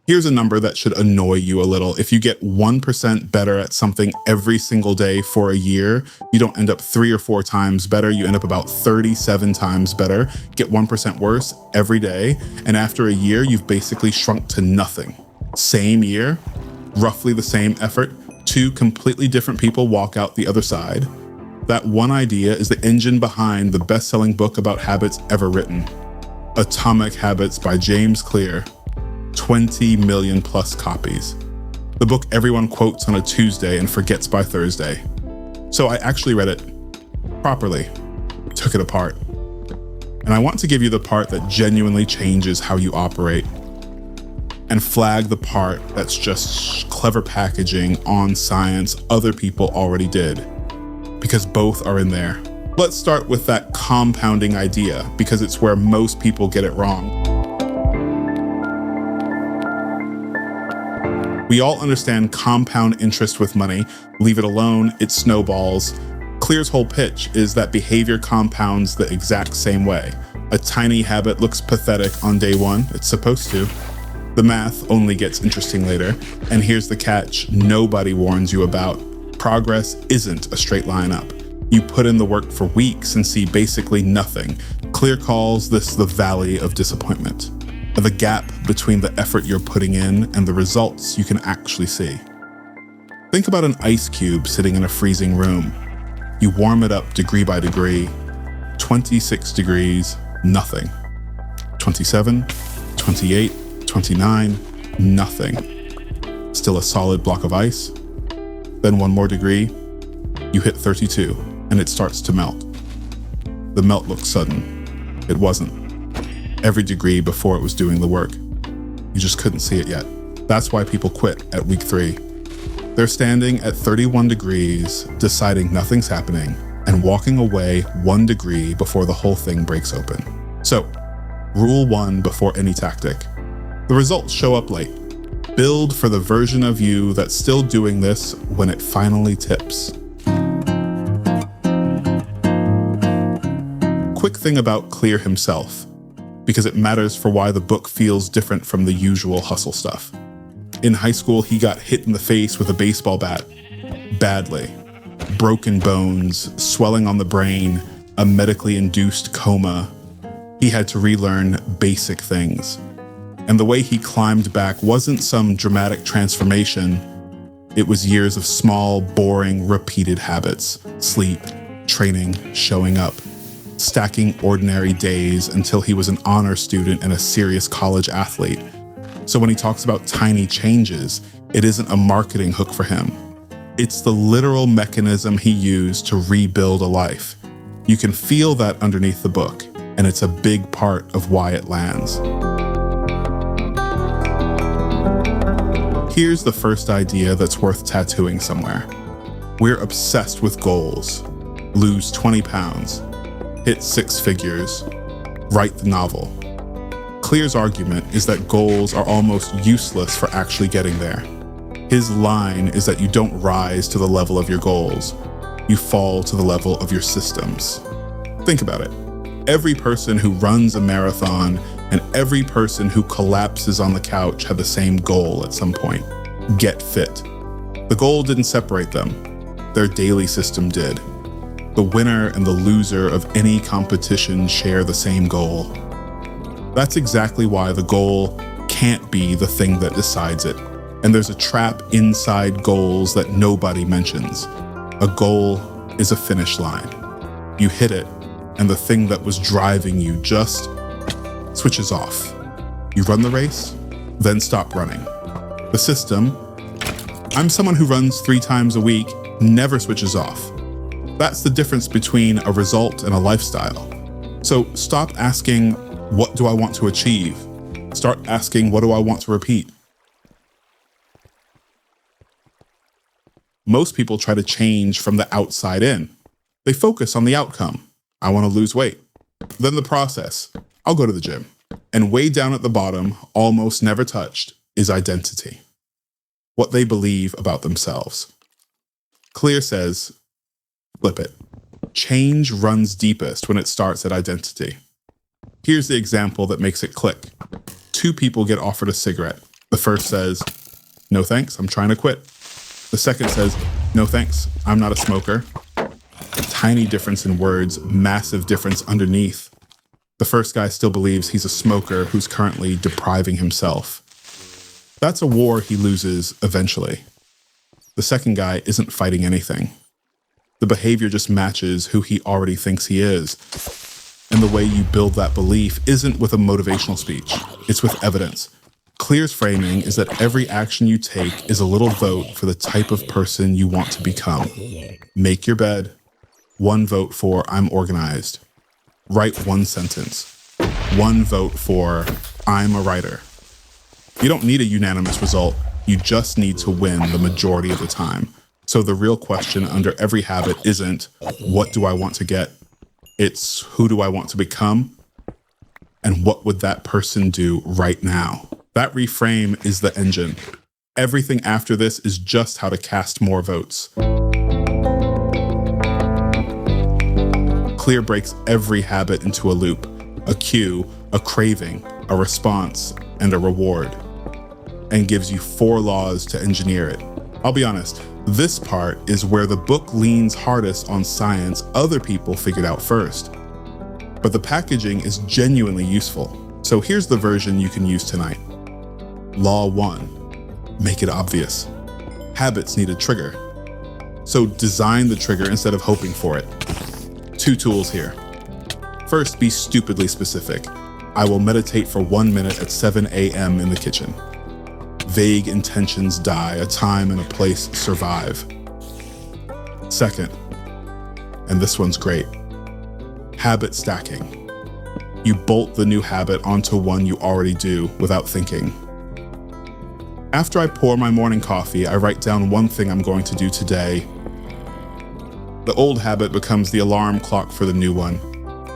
Here's a number that should annoy you a little. If you get 1% better at something every single day for a year, you don't end up 3 or 4 times better. You end up about 37 times better. Get 1% worse every day. And after a year, you've basically shrunk to nothing. Same year, roughly the same effort. 2 completely different people walk out the other side. That one idea is the engine behind the best-selling book about habits ever written. Atomic Habits by James Clear. 20 million plus copies. The book everyone quotes on a Tuesday and forgets by Thursday. So I actually read it properly, took it apart. And I want to give you the part that genuinely changes how you operate and flag the part that's just clever packaging on science other people already did, because both are in there. Let's start with that compounding idea, because it's where most people get it wrong. We all understand compound interest with money. Leave it alone, it snowballs. Clear's whole pitch is that behavior compounds the exact same way. A tiny habit looks pathetic on day 1, it's supposed to. The math only gets interesting later. And here's the catch nobody warns you about. Progress isn't a straight line up. You put in the work for weeks and see basically nothing. Clear calls this the valley of disappointment. The gap between the effort you're putting in and the results you can actually see. Think about an ice cube sitting in a freezing room. You warm it up degree by degree. 26 degrees, nothing. 27, 28, 29, nothing. Still a solid block of ice. Then 1 more degree, you hit 32, and it starts to melt. The melt looks sudden. It wasn't. Every degree before it was doing the work. You just couldn't see it yet. That's why people quit at week 3. They're standing at 31 degrees, deciding nothing's happening, and walking away 1 degree before the whole thing breaks open. So, rule 1 before any tactic. The results show up late. Build for the version of you that's still doing this when it finally tips. Quick thing about Clear himself, because it matters for why the book feels different from the usual hustle stuff. In high school, he got hit in the face with a baseball bat, badly. Broken bones, swelling on the brain, a medically induced coma. He had to relearn basic things. And the way he climbed back wasn't some dramatic transformation. It was years of small, boring, repeated habits. Sleep, training, showing up. Stacking ordinary days until he was an honor student and a serious college athlete. So when he talks about tiny changes, it isn't a marketing hook for him. It's the literal mechanism he used to rebuild a life. You can feel that underneath the book, and it's a big part of why it lands. Here's the first idea that's worth tattooing somewhere. We're obsessed with goals. Lose 20 pounds. Hit 6 figures, write the novel. Clear's argument is that goals are almost useless for actually getting there. His line is that you don't rise to the level of your goals, you fall to the level of your systems. Think about it. Every person who runs a marathon and every person who collapses on the couch had the same goal at some point: get fit. The goal didn't separate them, their daily system did. The winner and the loser of any competition share the same goal. That's exactly why the goal can't be the thing that decides it. And there's a trap inside goals that nobody mentions. A goal is a finish line. You hit it, and the thing that was driving you just switches off. You run the race, then stop running. The system, I'm someone who runs 3 times a week, never switches off. That's the difference between a result and a lifestyle. So stop asking, what do I want to achieve? Start asking, what do I want to repeat? Most people try to change from the outside in. They focus on the outcome. I want to lose weight. Then the process. I'll go to the gym. And way down at the bottom, almost never touched, is identity. What they believe about themselves. Clear says, flip it. Change runs deepest when it starts at identity. Here's the example that makes it click. 2 people get offered a cigarette. The first says, no thanks, I'm trying to quit. The second says, no thanks, I'm not a smoker. Tiny difference in words, massive difference underneath. The first guy still believes he's a smoker who's currently depriving himself. That's a war he loses eventually. The second guy isn't fighting anything. The behavior just matches who he already thinks he is. And the way you build that belief isn't with a motivational speech, it's with evidence. Clear's framing is that every action you take is a little vote for the type of person you want to become. Make your bed. 1 vote for I'm organized. Write 1 sentence. 1 vote for I'm a writer. You don't need a unanimous result. You just need to win the majority of the time. So the real question under every habit isn't, what do I want to get? It's, who do I want to become? And what would that person do right now? That reframe is the engine. Everything after this is just how to cast more votes. Clear breaks every habit into a loop, a cue, a craving, a response, and a reward, and gives you 4 laws to engineer it. I'll be honest, this part is where the book leans hardest on science other people figured out first. But the packaging is genuinely useful. So here's the version you can use tonight. Law 1, make it obvious. Habits need a trigger. So design the trigger instead of hoping for it. 2 tools here. First, be stupidly specific. I will meditate for 1 minute at 7 a.m. in the kitchen. Vague intentions die, a time and a place survive. Second, and this one's great, habit stacking. You bolt the new habit onto one you already do without thinking. After I pour my morning coffee, I write down 1 thing I'm going to do today. The old habit becomes the alarm clock for the new one,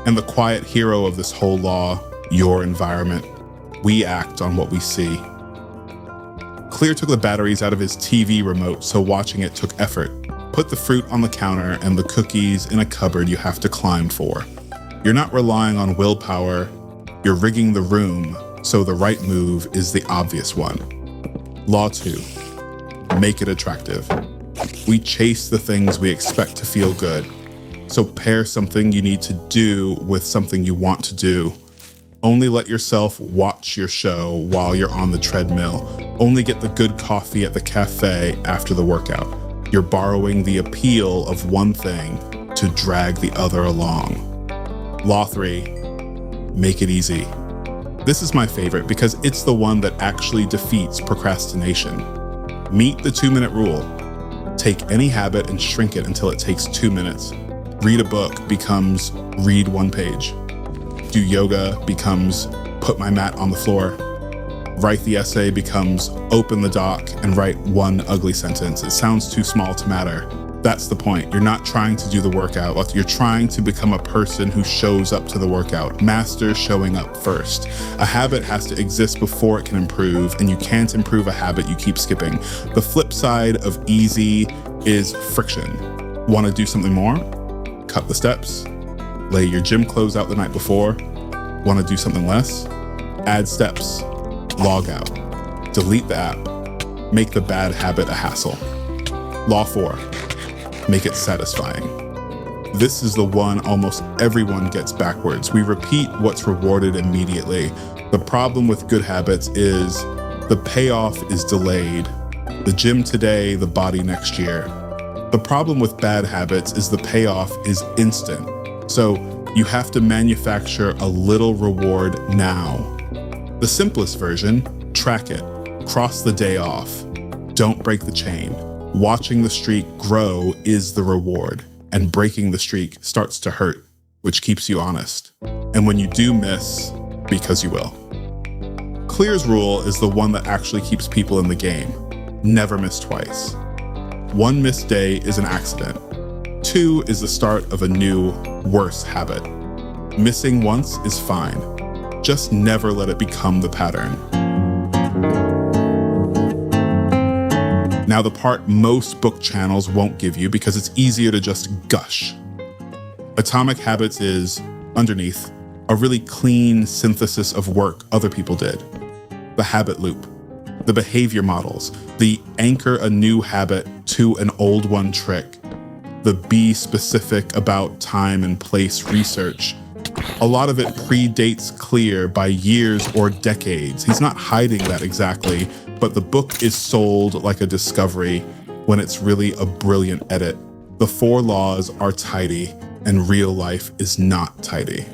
and the quiet hero of this whole law, your environment. We act on what we see. Clear took the batteries out of his TV remote, so watching it took effort. Put the fruit on the counter and the cookies in a cupboard you have to climb for. You're not relying on willpower, you're rigging the room, so the right move is the obvious one. Law 2, make it attractive. We chase the things we expect to feel good. So pair something you need to do with something you want to do. Only let yourself watch your show while you're on the treadmill. Only get the good coffee at the cafe after the workout. You're borrowing the appeal of one thing to drag the other along. Law 3, make it easy. This is my favorite because it's the one that actually defeats procrastination. Meet the 2-minute rule. Take any habit and shrink it until it takes 2 minutes. Read a book becomes read 1 page. Do yoga becomes put my mat on the floor. Write the essay becomes open the doc and write 1 ugly sentence. It sounds too small to matter. That's the point. You're not trying to do the workout. You're trying to become a person who shows up to the workout. Master showing up first. A habit has to exist before it can improve, and you can't improve a habit you keep skipping. The flip side of easy is friction. Want to do something more? Cut the steps. Lay your gym clothes out the night before. Want to do something less? Add steps. Log out. Delete the app. Make the bad habit a hassle. Law 4. Make it satisfying. This is the one almost everyone gets backwards. We repeat what's rewarded immediately. The problem with good habits is the payoff is delayed. The gym today, the body next year. The problem with bad habits is the payoff is instant. So you have to manufacture a little reward now. The simplest version, track it. Cross the day off. Don't break the chain. Watching the streak grow is the reward, and breaking the streak starts to hurt, which keeps you honest. And when you do miss, because you will. Clear's rule is the one that actually keeps people in the game. Never miss twice. 1 missed day is an accident. 2 is the start of a new, worse habit. Missing once is fine. Just never let it become the pattern. Now, the part most book channels won't give you because it's easier to just gush. Atomic Habits is, underneath, a really clean synthesis of work other people did. The habit loop. The behavior models, the anchor a new habit to an old one trick, the be specific about time and place research. A lot of it predates Clear by years or decades. He's not hiding that exactly, but the book is sold like a discovery when it's really a brilliant edit. The 4 laws are tidy, and real life is not tidy.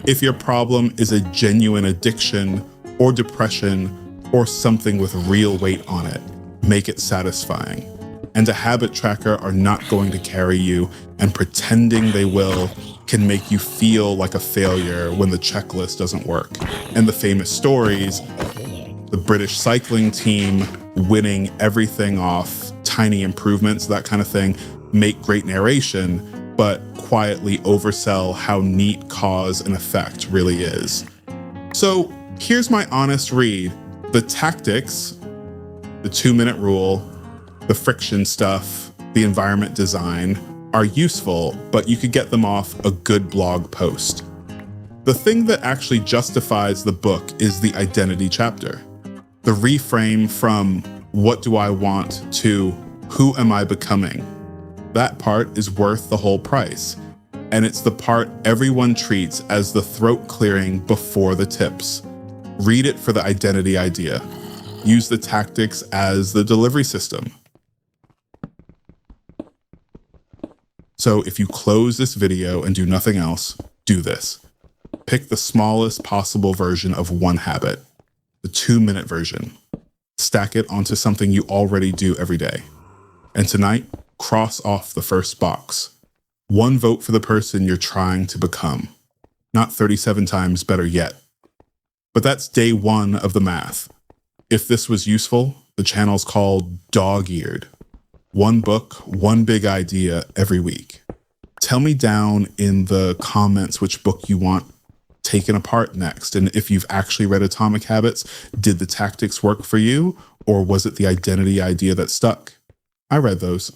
If your problem is a genuine addiction or depression or something with real weight on it, make it satisfying. And a habit tracker are not going to carry you, and pretending they will can make you feel like a failure when the checklist doesn't work. And the famous stories, the British cycling team winning everything off tiny improvements, that kind of thing, make great narration, but quietly oversell how neat cause and effect really is. So here's my honest read. The tactics, the 2-minute rule, the friction stuff, the environment design are useful, but you could get them off a good blog post. The thing that actually justifies the book is the identity chapter. The reframe from what do I want to who am I becoming? That part is worth the whole price. And it's the part everyone treats as the throat clearing before the tips. Read it for the identity idea. Use the tactics as the delivery system. So if you close this video and do nothing else, do this. Pick the smallest possible version of one habit, the 2-minute version. Stack it onto something you already do every day. And tonight, cross off the first box. 1 vote for the person you're trying to become. Not 37 times better yet. But that's day 1 of the math. If this was useful, the channel's called Dog-Eared. 1 book, 1 big idea every week. Tell me down in the comments which book you want taken apart next. And if you've actually read Atomic Habits, did the tactics work for you? Or was it the identity idea that stuck? I read those.